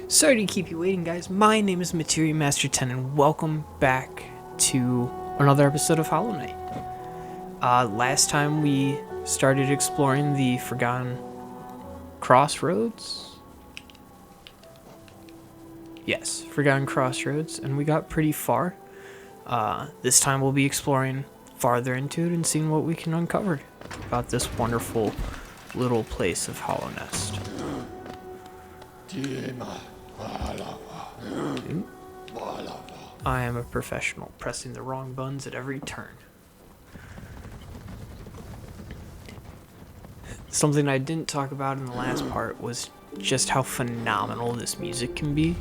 Sorry to keep you waiting, guys. My name is Materia Master 10, and welcome back to another episode of Hollow Knight. Last time we started exploring the Forgotten Crossroads. Yes, Forgotten Crossroads, and we got pretty far. This time we'll be exploring farther into it and seeing what we can uncover about this wonderful little place of Hollow Nest. I am a professional, pressing the wrong buttons at every turn. Something I didn't talk about in the last part was just how phenomenal this music can be.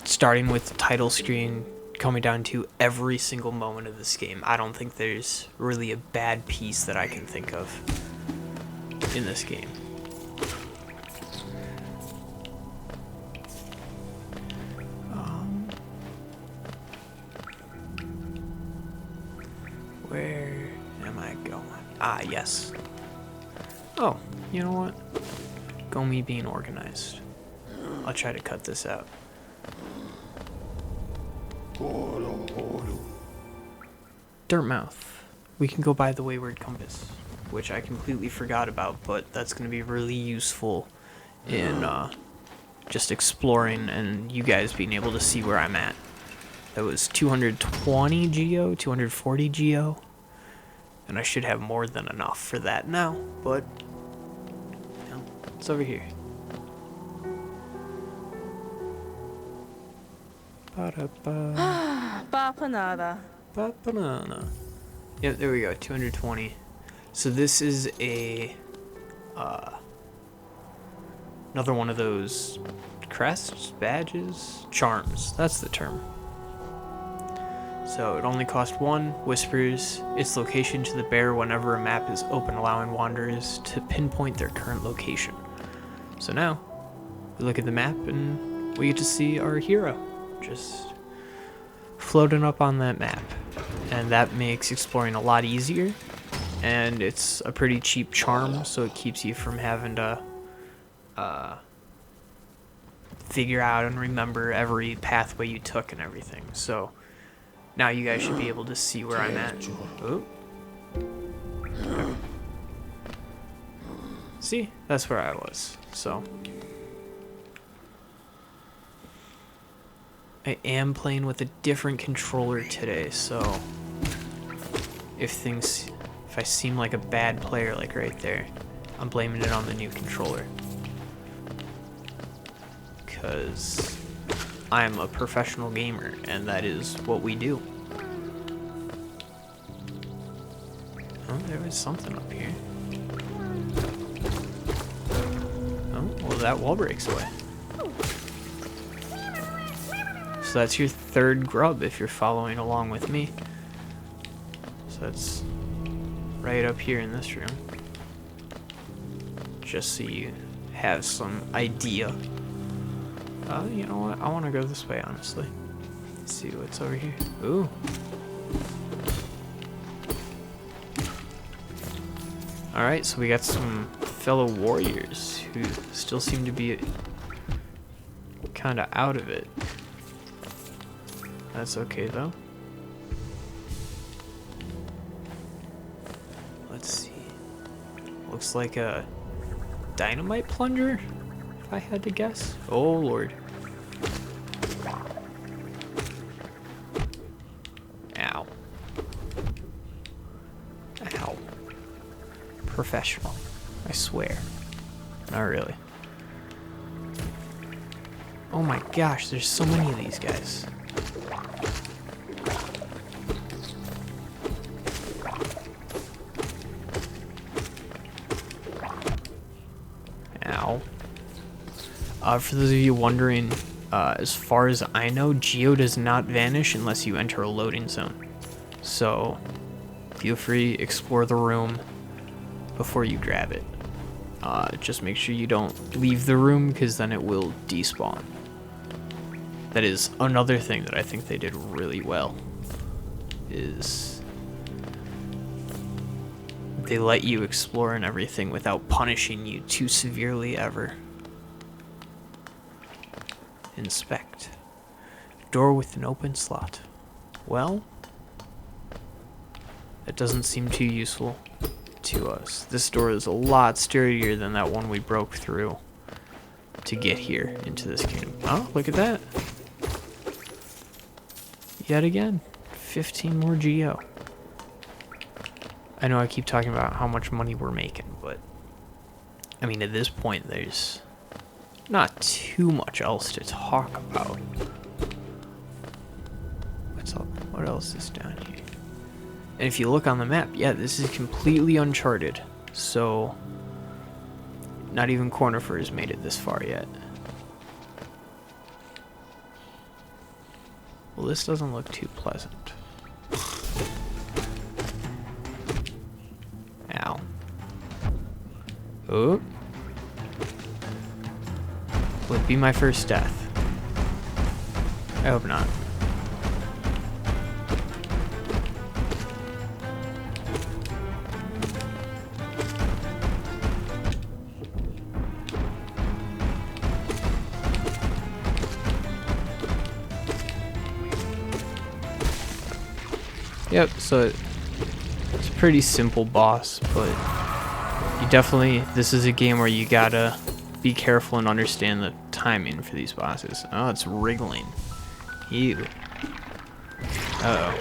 Starting with the title screen, coming down to every single moment of this game. I don't think there's really a bad piece that I can think of in this game. Where am I going? Ah, yes. Oh, you know what? Go me being organized. I'll try to cut this out. Dirtmouth. We can go by the Wayward Compass, which I completely forgot about, but that's going to be really useful in just exploring and you guys being able to see where I'm at. That was 220 Geo, 240 Geo, and I should have more than enough for that now, but you know, it's over here. Ba-da-ba. Bapanada. Ba-banana. Yep, there we go, 220. So this is a another one of those crests, badges, charms. That's the term. So it only cost one. Whispers its location to the bear whenever a map is open, allowing wanderers to pinpoint their current location. So now we look at the map and we get to see our hero just floating up on that map, and that makes exploring a lot easier. And it's a pretty cheap charm, so it keeps you from having to figure out and remember every pathway you took and everything. So now you guys should be able to see where I'm at. Oh. Okay. See? That's where I was. So I am playing with a different controller today, so if I seem like a bad player, like right there, I'm blaming it on the new controller. Because I'm a professional gamer, and that is what we do. Oh, there was something up here. Oh, well, that wall breaks away. So that's your third grub if you're following along with me. So that's right up here in this room. Just so you have some idea. You know what? I want to go this way, honestly. Let's see what's over here. Ooh. Alright, so we got some fellow warriors who still seem to be kind of out of it. That's okay, though. Let's see. Looks like a dynamite plunger, if I had to guess. Oh, Lord. Ow. Ow. Professional. I swear. Not really. Oh my gosh, there's so many of these guys. Ow. For those of you wondering, as far as I know, Geo does not vanish unless you enter a loading zone. So, feel free, explore the room before you grab it. Just make sure you don't leave the room, because then it will despawn. That is another thing that I think they did really well, is they let you explore and everything without punishing you too severely ever. Inspect. Door with an open slot. Well, that doesn't seem too useful to us. This door is a lot sturdier than that one we broke through to get here into this kingdom. Oh, look at that. Yet again, 15 more geo. I know I keep talking about how much money we're making, but I mean, at this point, there's not too much else to talk about. What's up? What else is down here? And if you look on the map, yeah, this is completely uncharted. So, not even Cornifer has made it this far yet. Well, this doesn't look too pleasant. Ow. Oh. Would be my first death. I hope not. Yep, so it's a pretty simple boss, but you definitely, this is a game where you gotta be careful and understand the timing for these bosses. Oh, it's wriggling. Ew. Uh-oh.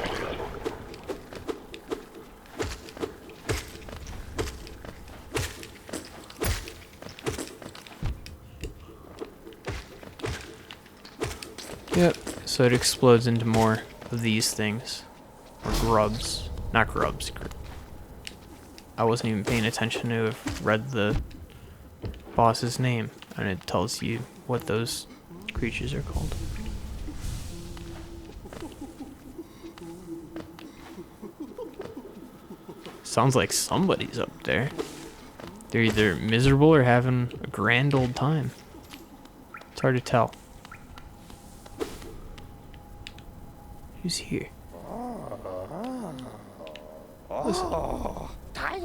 Yep, so it explodes into more of these things. Or grubs. Not grubs. I wasn't even paying attention to have read the boss's name, and it tells you what those creatures are called. Sounds like somebody's up there. They're either miserable or having a grand old time. It's hard to tell. Who's here?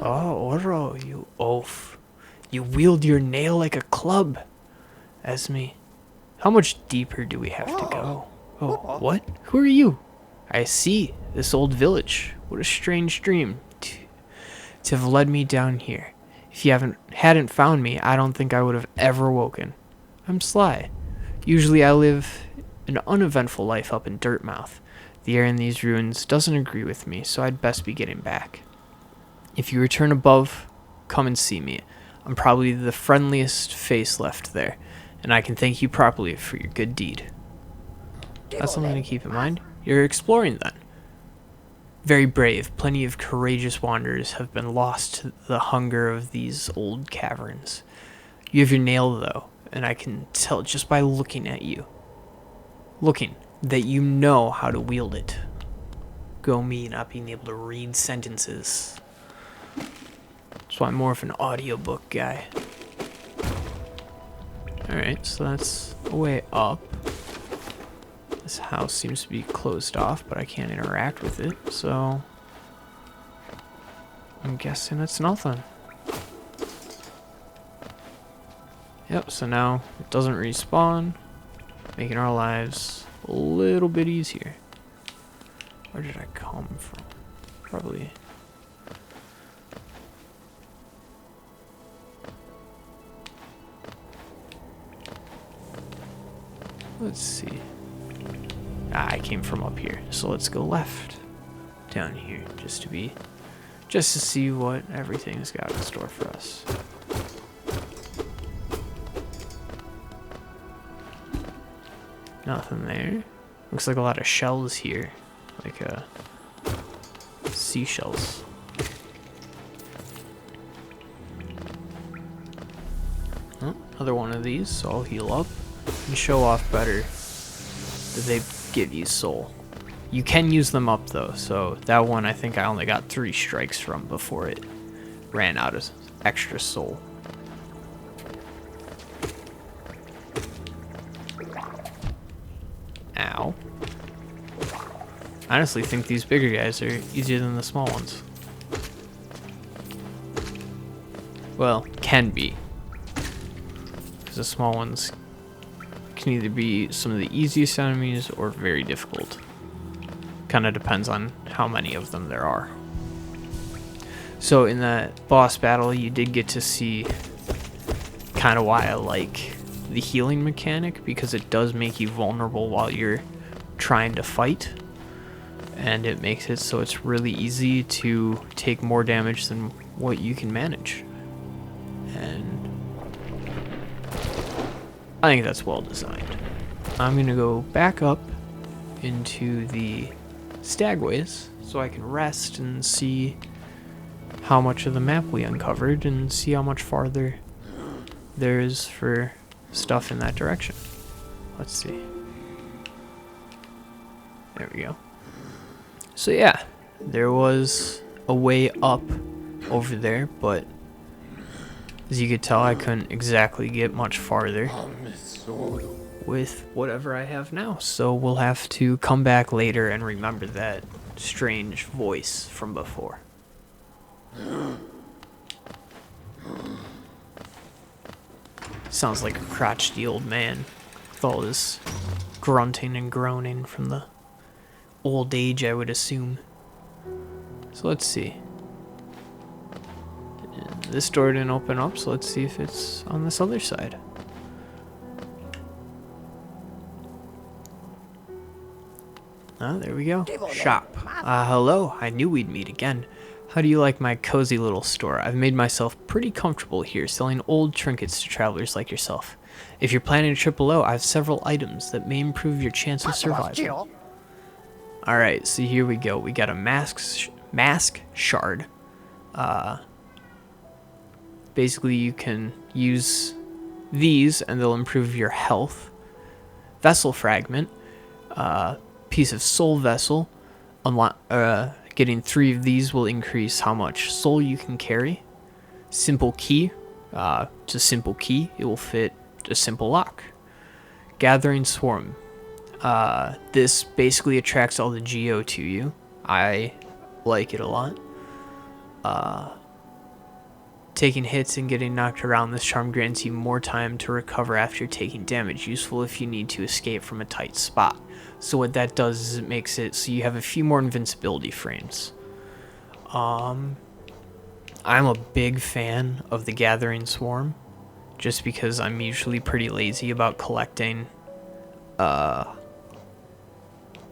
Oh, Oro, you oaf. You wield your nail like a club. Esme, how much deeper do we have to go? Oh, what? Who are you? I see. This old village. What a strange dream to have led me down here. If you hadn't found me, I don't think I would have ever woken. I'm Sly. Usually I live an uneventful life up in Dirtmouth. The air in these ruins doesn't agree with me, so I'd best be getting back. If you return above, come and see me. I'm probably the friendliest face left there, and I can thank you properly for your good deed. That's something to keep in mind. You're exploring then. Very brave. Plenty of courageous wanderers have been lost to the hunger of these old caverns. You have your nail, though, and I can tell just by looking at you. That you know how to wield it. Go me not being able to read sentences. That's why I'm more of an audiobook guy. Alright, so that's a way up. This house seems to be closed off, but I can't interact with it, so I'm guessing it's nothing. Yep, so now it doesn't respawn, making our lives a little bit easier. Where did I come from? Probably. Let's see. I came from up here, so let's go left down here just to see what everything's got in store for us. Nothing there. Looks like a lot of shells here, like seashells. Oh, another one of these, so I'll heal up and show off better that they give you soul. You can use them up though, so that one I think I only got 3 strikes from before it ran out of extra soul. Ow. I honestly think these bigger guys are easier than the small ones. Well, can be. Because the small ones can either be some of the easiest enemies or very difficult. Kind of depends on how many of them there are. So in that boss battle, you did get to see kind of why I like the healing mechanic, because it does make you vulnerable while you're trying to fight, and it makes it so it's really easy to take more damage than what you can manage. And I think that's well designed. I'm gonna go back up into the Stagways so I can rest and see how much of the map we uncovered and see how much farther there is for stuff in that direction. Let's see. There we go. So yeah, there was a way up over there, but as you could tell, I couldn't exactly get much farther with whatever I have now. So we'll have to come back later and remember that strange voice from before. Sounds like a crotchety old man with all this grunting and groaning from the old age, I would assume. So let's see. This door didn't open up, so let's see if it's on this other side. Ah, there we go. Shop. Hello. I knew we'd meet again. How do you like my cozy little store? I've made myself pretty comfortable here, selling old trinkets to travelers like yourself. If you're planning a trip below, I have several items that may improve your chance of survival. Alright, so here we go. We got a mask shard. Basically, you can use these and they'll improve your health. Vessel fragment. Piece of soul vessel. Getting 3 of these will increase how much soul you can carry. Simple key. It's a simple key. It will fit a simple lock. Gathering swarm. This basically attracts all the Geo to you. I like it a lot. Taking hits and getting knocked around, this charm grants you more time to recover after taking damage. Useful if you need to escape from a tight spot. So what that does is it makes it so you have a few more invincibility frames. I'm a big fan of the Gathering Swarm, just because I'm usually pretty lazy about collecting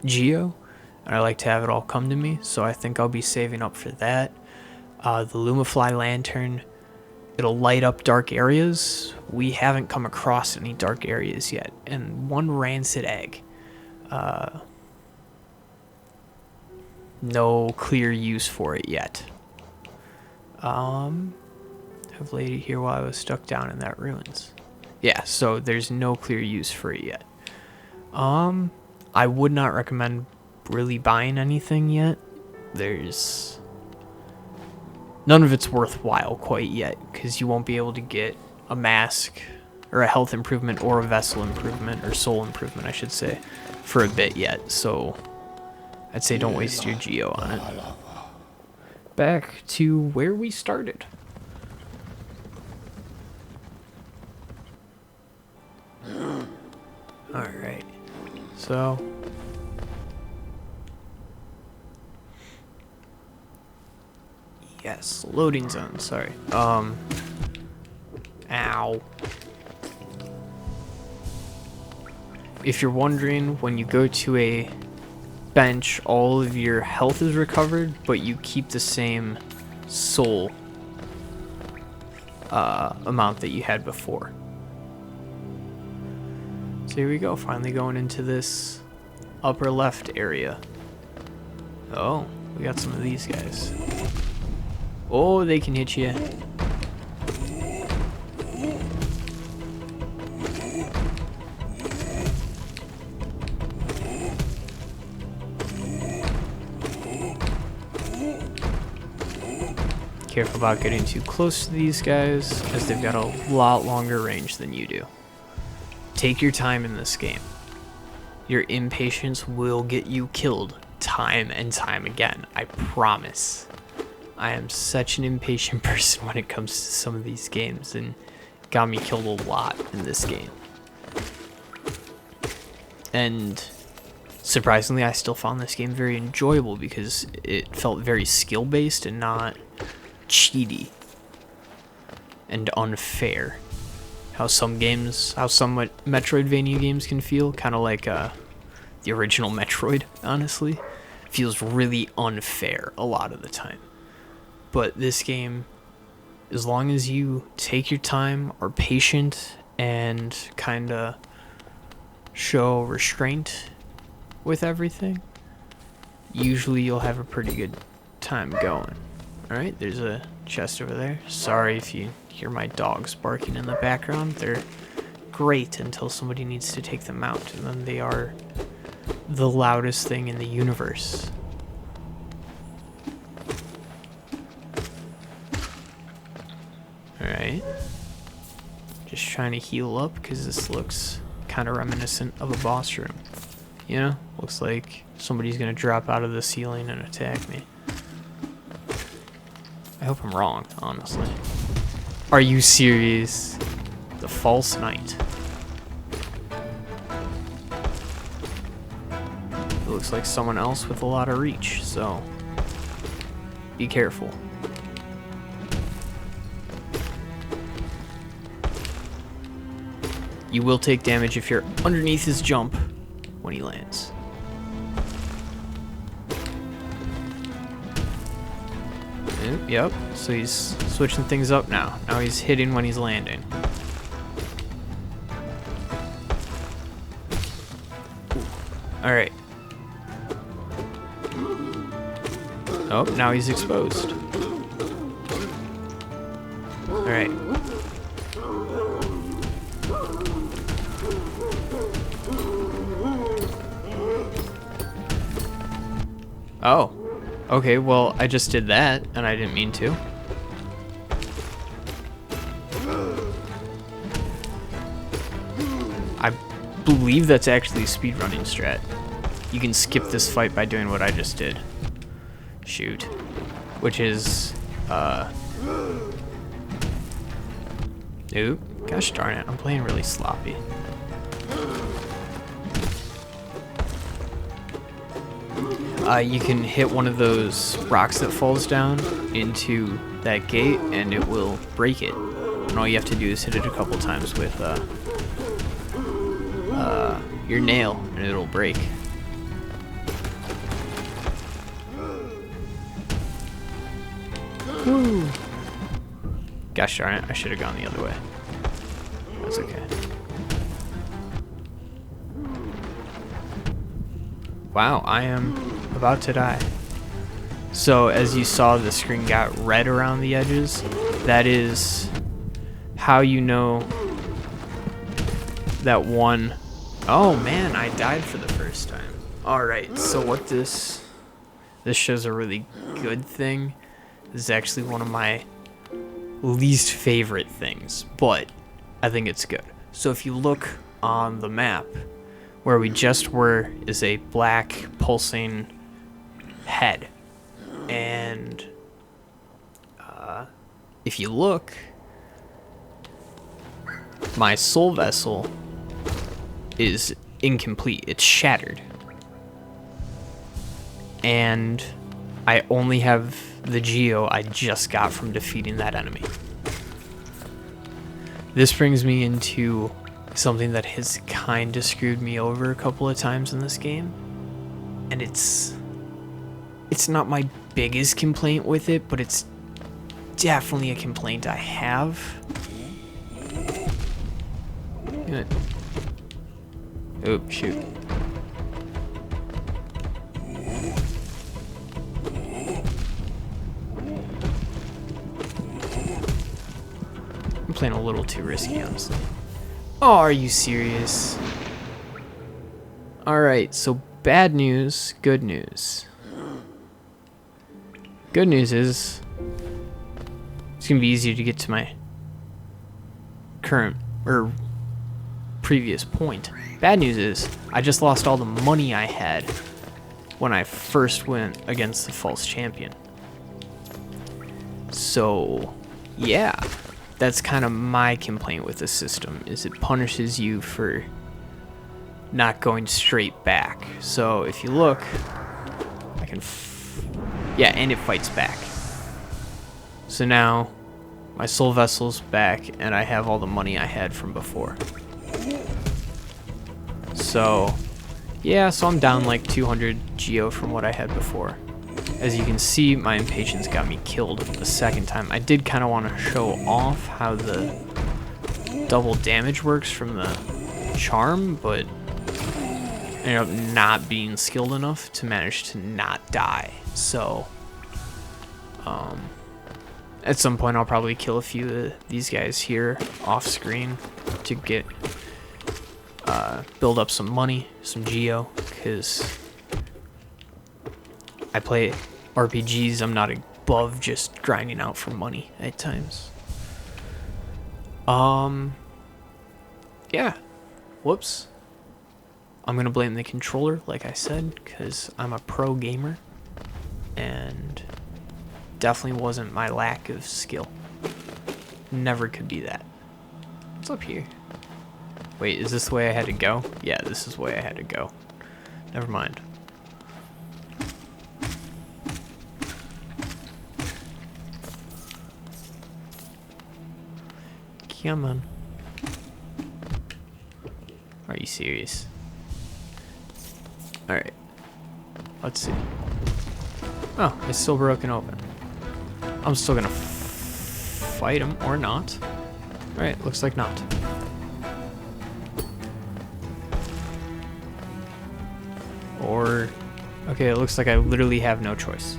Geo, and I like to have it all come to me, so I think I'll be saving up for that. The Lumafly Lantern, it'll light up dark areas. We haven't come across any dark areas yet. And one Rancid Egg. No clear use for it yet. Have laid it here while I was stuck down in that ruins. Yeah, so there's no clear use for it yet. I would not recommend really buying anything yet. There's none of it's worthwhile quite yet, because you won't be able to get a mask or a health improvement or a vessel improvement, or soul improvement I should say, for a bit yet. So I'd say don't waste your Geo on it. Back to where we started. Alright, so yes, loading zone, sorry. Ow. If you're wondering, when you go to a bench, all of your health is recovered, but you keep the same soul amount that you had before. So here we go, finally going into this upper left area. Oh, we got some of these guys. Oh, they can hit you. Careful about getting too close to these guys, because they've got a lot longer range than you do. Take your time in this game. Your impatience will get you killed time and time again, I promise. I am such an impatient person when it comes to some of these games, and got me killed a lot in this game. And surprisingly, I still found this game very enjoyable because it felt very skill-based and not cheaty and unfair. How some Metroidvania games can feel, kind of like the original Metroid, honestly, feels really unfair a lot of the time. But this game, as long as you take your time, are patient, and kind of show restraint with everything, usually you'll have a pretty good time going. Alright, there's a chest over there. Sorry if you hear my dogs barking in the background. They're great until somebody needs to take them out, and then they are the loudest thing in the universe. Alright. Just trying to heal up because this looks kind of reminiscent of a boss room. You know? Looks like somebody's gonna drop out of the ceiling and attack me. I hope I'm wrong, honestly. Are you serious? The False Knight. It looks like someone else with a lot of reach, so be careful. You will take damage if you're underneath his jump when he lands. Yep, so he's switching things up now. Now he's hitting when he's landing. Alright. Oh, now he's exposed. Alright. Oh. Okay, well, I just did that, and I didn't mean to. I believe that's actually speedrunning strat. You can skip this fight by doing what I just did. Shoot. Which is, Oop. Gosh darn it, I'm playing really sloppy. You can hit one of those rocks that falls down into that gate, and it will break it. And all you have to do is hit it a couple times with your nail, and it'll break. Woo. Gosh darn it, I should have gone the other way. That's okay. Wow, I am about to die. So as you saw, the screen got red around the edges. That is how you know that one. Oh man, I died for the first time. Alright, so what this shows a really good thing. This is actually one of my least favorite things, but I think it's good. So if you look on the map, where we just were is a black pulsing head. And if you look, my soul vessel is incomplete. It's shattered. And I only have the Geo I just got from defeating that enemy. This brings me into something that has kind of screwed me over a couple of times in this game. And it's not my biggest complaint with it, but it's definitely a complaint I have. Oh, shoot. I'm playing a little too risky, honestly. Oh, are you serious? Alright, so bad news, good news. Good news is it's gonna be easier to get to my current or previous point. Bad news is I just lost all the money I had when I first went against the false champion. So yeah, that's kind of my complaint with the system, is it punishes you for not going straight back. So if you look, I can, yeah, and it fights back. So now my soul vessel's back, and I have all the money I had from before. So, yeah, so I'm down like 200 geo from what I had before. As you can see, my impatience got me killed the second time. I did kind of want to show off how the double damage works from the charm, but I ended up not being skilled enough to manage to not die. So, at some point I'll probably kill a few of these guys here off screen to get build up some money, some geo, because I play RPGs. I'm not above just grinding out for money at times. Yeah. Whoops. I'm gonna blame the controller, like I said, because I'm a pro gamer, and definitely wasn't my lack of skill. Never could be that. What's up here? Wait, is this the way I had to go? Yeah, this is the way I had to go. Never mind. Come on. Are you serious? Alright. Let's see. Oh, it's still broken open. I'm still gonna fight him, or not. Alright, looks like not. Or... okay, it looks like I literally have no choice.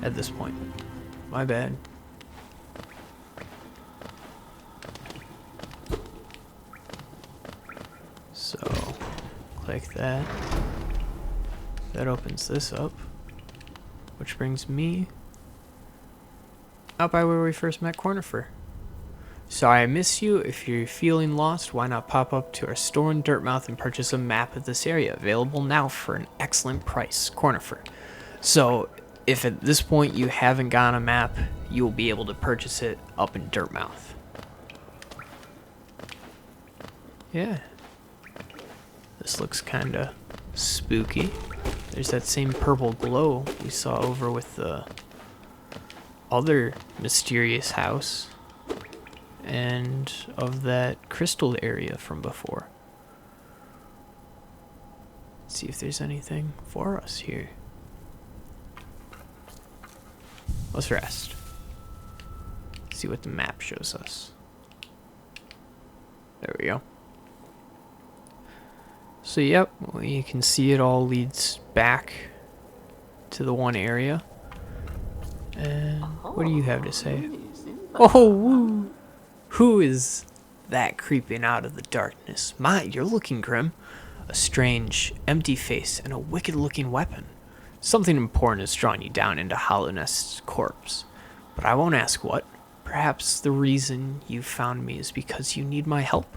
At this point. My bad. So, click that. That opens this up. Which brings me out by where we first met Cornifer. Sorry I miss you. If you're feeling lost, why not pop up to our store in Dirtmouth and purchase a map of this area. Available now for an excellent price. Cornifer. So, if at this point you haven't gotten a map, you'll be able to purchase it up in Dirtmouth. Yeah. This looks kinda spooky. There's that same purple glow we saw over with the other mysterious house and of that crystal area from before. Let's see if there's anything for us here. Let's rest. See what the map shows us. There we go. So yep, well, you can see it all leads back to the one area. And what do you have to say? Oh, woo. Who is that creeping out of the darkness? My, you're looking grim. A strange, empty face and a wicked-looking weapon. Something important is drawing you down into Hallownest's corpse. But I won't ask what. Perhaps the reason you found me is because you need my help.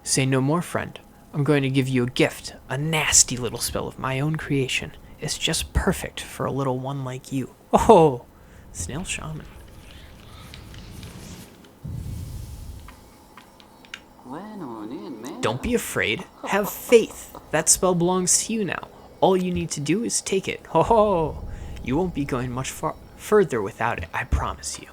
Say no more, friend. I'm going to give you a gift, a nasty little spell of my own creation. It's just perfect for a little one like you. Oh, Snail Shaman. Don't be afraid. Have faith. That spell belongs to you now. All you need to do is take it. Ho ho! You won't be going much further without it, I promise you.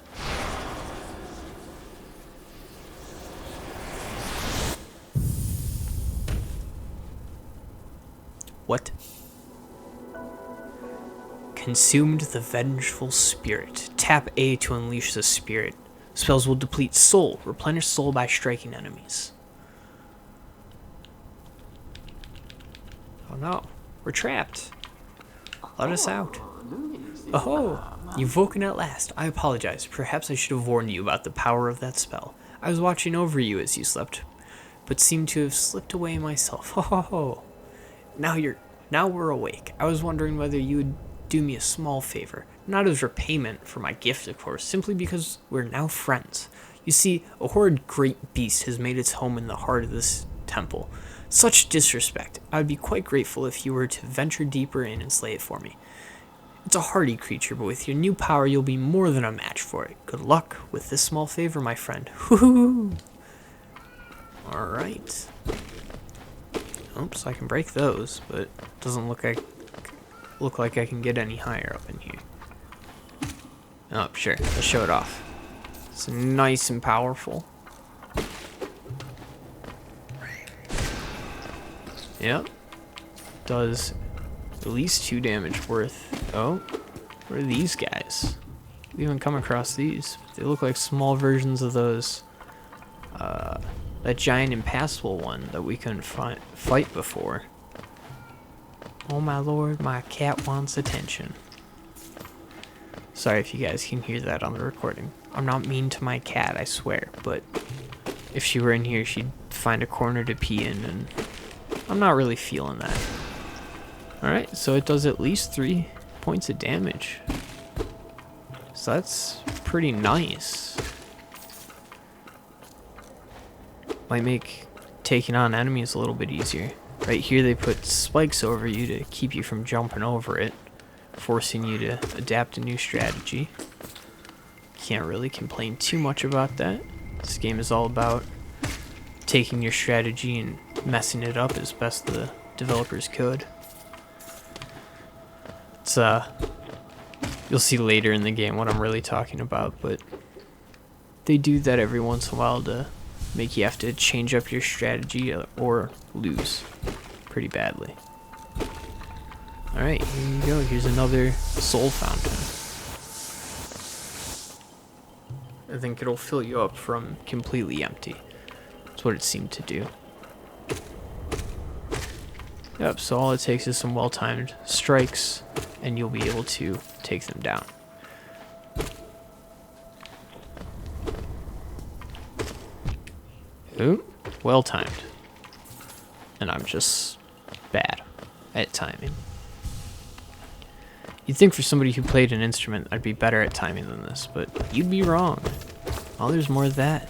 What? Consumed the vengeful spirit. Tap A to unleash the spirit. Spells will deplete soul. Replenish soul by striking enemies. Oh no. We're trapped. Let us out. Oh, you've woken at last. I apologize. Perhaps I should have warned you about the power of that spell. I was watching over you as you slept, but seemed to have slipped away myself. Ho ho ho. Now we're awake. I was wondering whether you would do me a small favor. Not as repayment for my gift, of course, simply because we're now friends. You see, a horrid great beast has made its home in the heart of this temple. Such disrespect. I would be quite grateful if you were to venture deeper in and slay it for me. It's a hardy creature, but with your new power, you'll be more than a match for it. Good luck with this small favor, my friend. Woohoo! Alright. Oops, I can break those, but it doesn't look like I can get any higher up in here. Oh, sure. Let's show it off. It's nice and powerful. Yep. Does at least 2 damage worth. Oh, what are these guys? We haven't come across these. They look like small versions of those. That giant impassable one that we couldn't fight before. Oh my lord, my cat wants attention. Sorry if you guys can hear that on the recording. I'm not mean to my cat, I swear, but if she were in here, she'd find a corner to pee in, and I'm not really feeling that. Alright, so it does at least 3 points of damage. So that's pretty nice. Might make taking on enemies a little bit easier. Right here they put spikes over you to keep you from jumping over it, forcing you to adapt a new strategy. Can't really complain too much about that. This game is all about taking your strategy and messing it up as best the developers could. It's you'll see later in the game what I'm really talking about, but they do that every once in a while to make you have to change up your strategy or lose pretty badly. Alright, here you go. Here's another soul fountain. I think it'll fill you up from completely empty. That's what it seemed to do. Yep, so all it takes is some well-timed strikes, and you'll be able to take them down. Ooh, well-timed. And I'm just bad at timing. You'd think for somebody who played an instrument, I'd be better at timing than this, but you'd be wrong. Oh, there's more of that.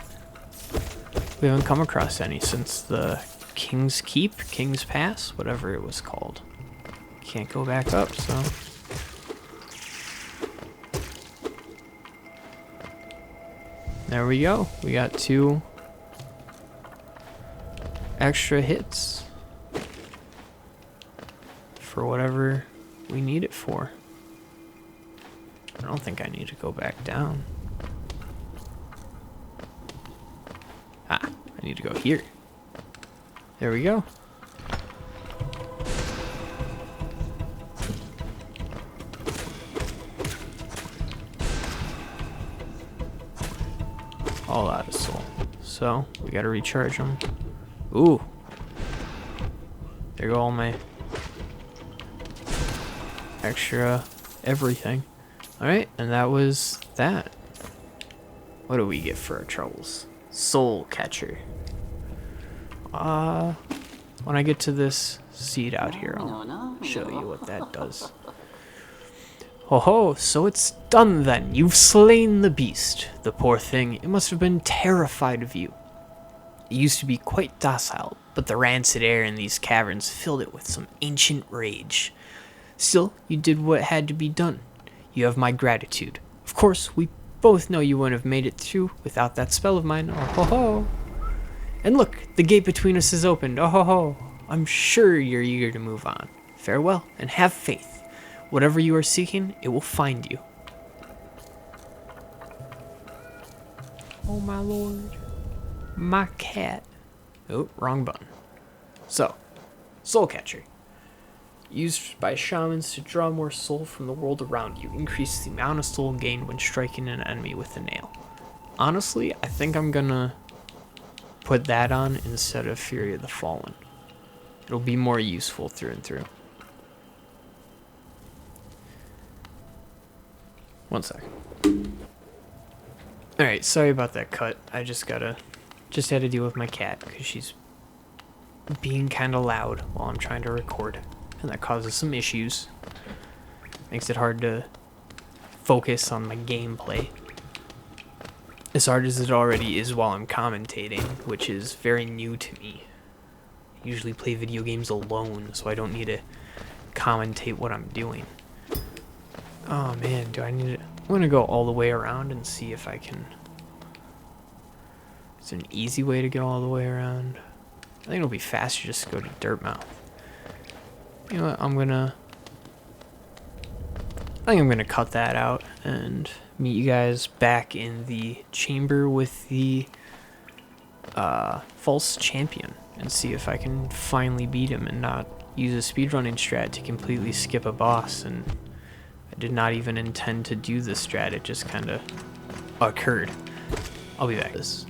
We haven't come across any since the King's Keep, King's Pass, whatever it was called. Can't go back up, so... There we go. We got 2 extra hits for whatever we need it for. I don't think I need to go back down. Ah, I need to go here. There we go. All out of soul. So, we gotta recharge them. Ooh. There go all my extra everything. Alright, and that was that. What do we get for our troubles? Soul Catcher. When I get to this seed out here, I'll show you what that does. Ho ho, so it's done then. You've slain the beast. The poor thing, it must have been terrified of you. It used to be quite docile, but the rancid air in these caverns filled it with some ancient rage. Still, you did what had to be done. You have my gratitude. Of course, we both know you wouldn't have made it through without that spell of mine. Oh ho ho. And look, the gate between us is opened. Oh ho ho. I'm sure you're eager to move on. Farewell, and have faith. Whatever you are seeking, it will find you. Oh my lord. My cat. Oh, wrong button. So, Soul Catcher. Used by shamans to draw more soul from the world around you. Increase the amount of soul gained when striking an enemy with a nail. Honestly, I think I'm gonna put that on instead of Fury of the Fallen. It'll be more useful through and through. One second. Alright, sorry about that cut. I just had to deal with my cat because she's being kind of loud while I'm trying to record. And that causes some issues. Makes it hard to focus on my gameplay. As hard as it already is while I'm commentating, which is very new to me. I usually play video games alone, so I don't need to commentate what I'm doing. Oh man, do I need to... I'm gonna go all the way around and see if I can... Is there an easy way to go all the way around? I think it'll be faster just to go to Dirtmouth. You know what, I think I'm gonna cut that out and meet you guys back in the chamber with the false champion and see if I can finally beat him and not use a speedrunning strat to completely skip a boss. And I did not even intend to do this strat, it just kind of occurred. I'll be back. This.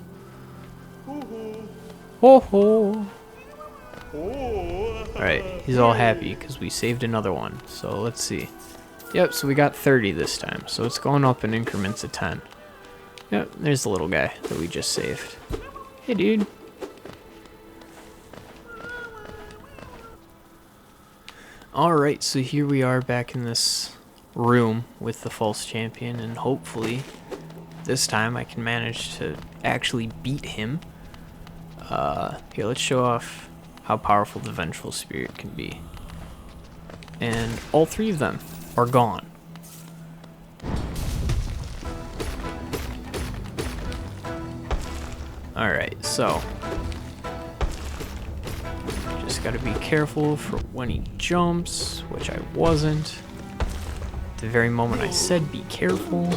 Ho ho! Alright, he's all happy because we saved another one. So let's see. Yep, so we got 30 this time. So it's going up in increments of 10. Yep, there's the little guy that we just saved. Hey, dude. Alright, so here we are back in this room with the false champion, and hopefully this time I can manage to actually beat him. Here, let's show off how powerful the Vengeful Spirit can be. And all three of them are gone. Alright, so just gotta be careful for when he jumps, which I wasn't. At the very moment I said be careful.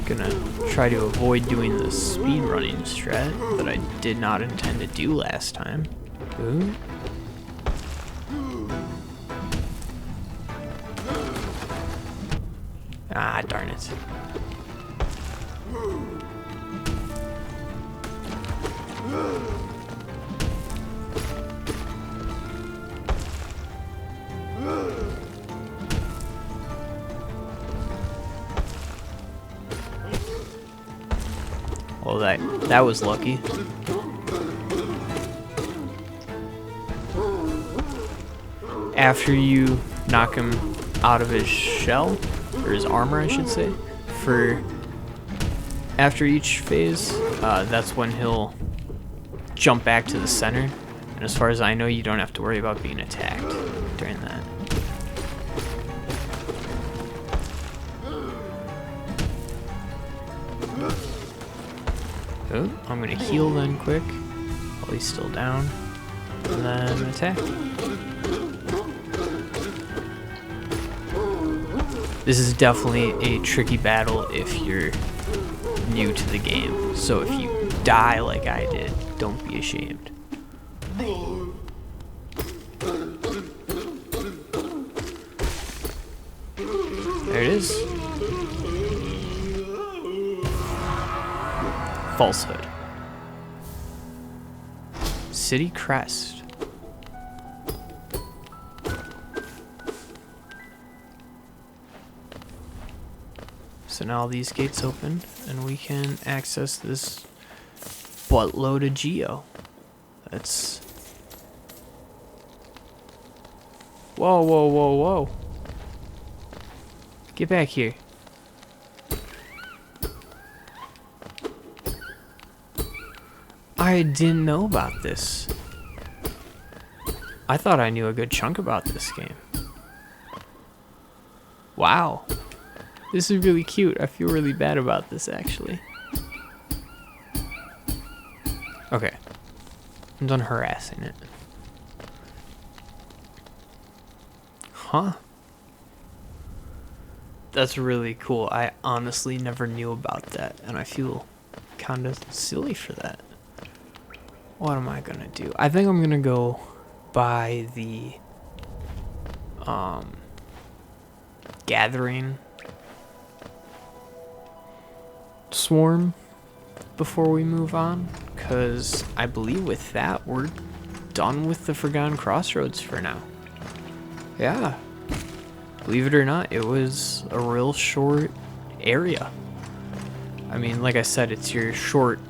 Gonna try to avoid doing the speed running strat that I did not intend to do last time. Ooh. Ah, darn it. Well, that was lucky. After you knock him out of his shell, or his armor I should say, after each phase, that's when he'll jump back to the center, and as far as I know you don't have to worry about being attacked during that. Oh, I'm gonna heal then quick while he's still down, and then attack. This is definitely a tricky battle if you're new to the game, so if you die like I did, don't be ashamed. There it is. Falsehood. City Crest. So now these gates open and we can access this buttload of geo. That's... Whoa, whoa, whoa, whoa. Get back here. I didn't know about this. I thought I knew a good chunk about this game. Wow. This is really cute. I feel really bad about this, actually. Okay. I'm done harassing it. Huh? That's really cool. I honestly never knew about that, and I feel kind of silly for that. What am I gonna do? I think I'm gonna go by the gathering swarm before we move on, because I believe with that we're done with the Forgotten Crossroads for now. Yeah, believe it or not, it was a real short area. I mean, like I said, it's your short,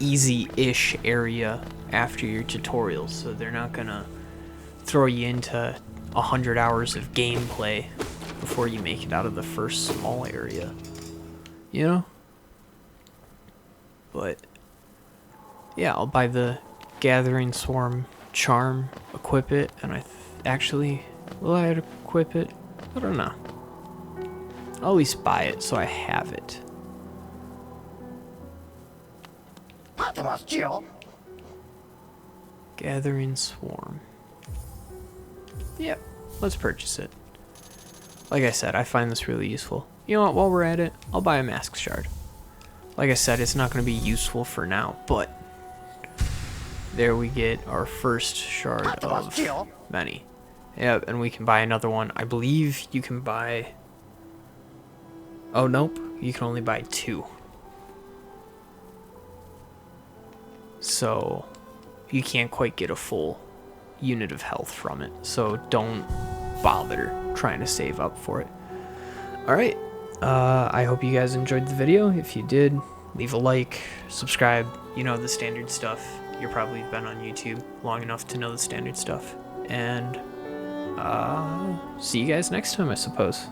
easy-ish area after your tutorials, so they're not gonna throw you into 100 hours of gameplay before you make it out of the first small area, you know? But yeah, I'll buy the Gathering Swarm charm, equip it, and actually, will I equip it? I don't know. I'll at least buy it so I have it. Gathering Swarm. Yep, let's purchase it. Like I said, I find this really useful. You know what, while we're at it, I'll buy a Mask Shard. Like I said, it's not going to be useful for now, but there we get our first shard of many. Yep, and we can buy another one. I believe you can buy... Oh, nope. You can only buy 2. So, you can't quite get a full unit of health from it. So, don't bother trying to save up for it. Alright, I hope you guys enjoyed the video. If you did, leave a like, subscribe. You know the standard stuff. You've probably been on YouTube long enough to know the standard stuff. And see you guys next time, I suppose.